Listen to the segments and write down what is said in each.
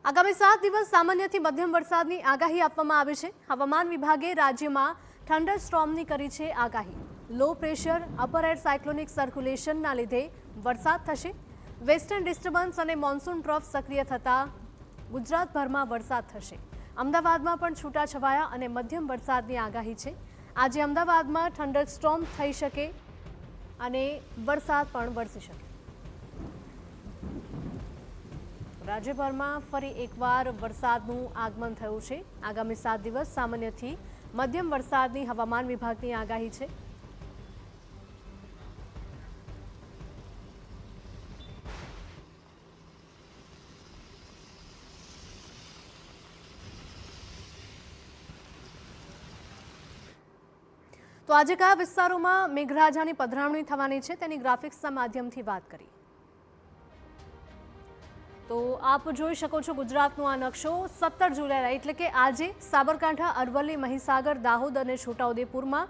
આગામી 7 દિવસ સામાન્યથી મધ્યમ વરસાદની આગાહી આપવામાં આવી છે। હવામાન વિભાગે રાજ્યમાં થંડરસ્ટોર્મની કરી છે આગાહી। Low pressure upper air cyclonic સર્ક્યુલેશનના લીધે વરસાદ થશે। વેસ્ટર્ન ડિસ્ટર્બન્સ અને મોન્સૂન ટ્રફ સક્રિય થતાં ગુજરાતભરમાં વરસાદ થશે। અમદાવાદમાં પણ છૂટાછવાયા અને મધ્યમ વરસાદની આગાહી છે। આજે અમદાવાદમાં થંડરસ્ટોર્મ થઈ શકે અને વરસાદ પણ વરસી શકે। રાજ્યભરમાં ફરી એકવાર વરસાદનું આગમન થયું છે। આગામી 7 દિવસ સામાન્યથી મધ્યમ વરસાદની હવામાન વિભાગની આગાહી છે। તો આજે કયા વિસ્તારોમાં મેઘરાજાની પધરામણી થવાની છે તેની ગ્રાફિક્સના માધ્યમથી વાત કરી। તો આપ જોઈ શકો છો ગુજરાતનો આ નકશો। 17 જુલાઈ એટલે કે આજે સાબરકાંઠા, અરવલ્લી, મહીસાગર, દાહોદ અને છોટાઉદેપુરમાં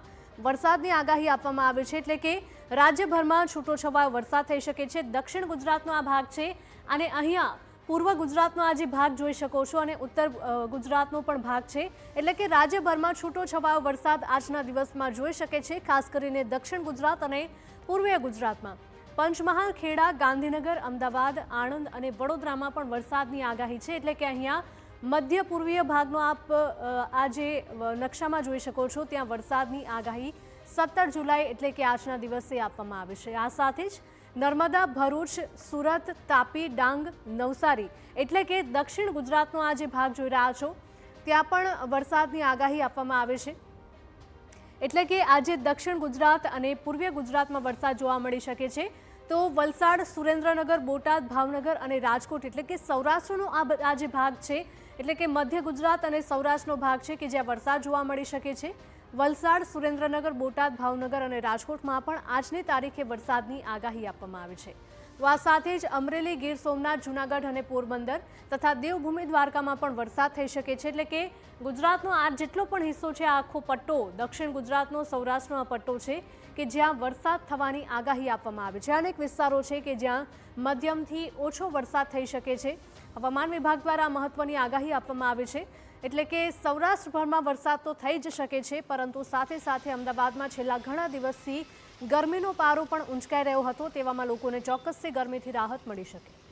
વરસાદની આગાહી આપવામાં આવી છે। એટલે કે રાજ્યભરમાં છૂટોછવાયો વરસાદ થઈ શકે છે। દક્ષિણ ગુજરાતનો આ ભાગ છે અને અહીંયા પૂર્વ ગુજરાતનો આ જે ભાગ જોઈ શકો છો અને ઉત્તર ગુજરાતનો પણ ભાગ છે। એટલે કે રાજ્યભરમાં છૂટોછવાયો વરસાદ આજના દિવસમાં જોઈ શકે છે। ખાસ કરીને દક્ષિણ ગુજરાત અને પૂર્વીય ગુજરાતમાં પંચમહાલ, ખેડા, ગાંધીનગર, અમદાવાદ, આણંદ અને વડોદરામાં પણ વરસાદની આગાહી છે। એટલે કે અહીંયા મધ્ય પૂર્વીય ભાગનો આપ આ જે નકશામાં જોઈ શકો છો ત્યાં વરસાદની આગાહી 17 જુલાઈ એટલે કે આજના દિવસે આપવામાં આવી છે। આ સાથે જ નર્મદા, ભરૂચ, સુરત, તાપી, ડાંગ, નવસારી એટલે કે દક્ષિણ ગુજરાતનો આ જે ભાગ જોઈ રહ્યા છો ત્યાં પણ વરસાદની આગાહી આપવામાં આવે છે। એટલે કે આજે દક્ષિણ ગુજરાત અને પૂર્વીય ગુજરાતમાં વરસાદ જોવા મળી શકે છે। તો વલસાડ, સુરેન્દ્રનગર, બોટાદ, ભાવનગર અને રાજકોટ એટલે કે સૌરાષ્ટ્રનો આ જે ભાગ છે એટલે કે મધ્ય ગુજરાત અને સૌરાષ્ટ્રનો ભાગ છે કે જ્યાં વરસાદ જોવા મળી શકે છે। વલસાડ, સુરેન્દ્રનગર, બોટાદ, ભાવનગર અને રાજકોટમાં પણ આજની તારીખે વરસાદની આગાહી આપવામાં આવી છે। તો આ સાથે જ અમરેલી, ગીર સોમનાથ, જૂનાગઢ અને પોરબંદર તથા દેવભૂમિ દ્વારકામાં પણ વરસાદ થઈ શકે છે। એટલે કે ગુજરાતનો આ જેટલો પણ હિસ્સો છે આ આખો પટ્ટો દક્ષિણ ગુજરાતનો, સૌરાષ્ટ્રનો આ પટ્ટો છે કે જ્યાં વરસાદ થવાની આગાહી આપવામાં આવી છે। અનેક વિસ્તારો છે કે જ્યાં મધ્યમથી ઓછો વરસાદ થઈ શકે છે। હવામાન વિભાગ દ્વારા મહત્વની આગાહી આપવામાં આવી છે। એટલે કે સૌરાષ્ટ્રભરમાં વરસાદ તો થઈ જ શકે છે પરંતુ સાથે સાથે અમદાવાદમાં છેલ્લા ઘણા દિવસથી ગરમીનો પારો પણ ઊંચકાઈ રહ્યો હતો। તેવામાં લોકોને ચોક્કસથી ગરમીથી રાહત મળી શકે।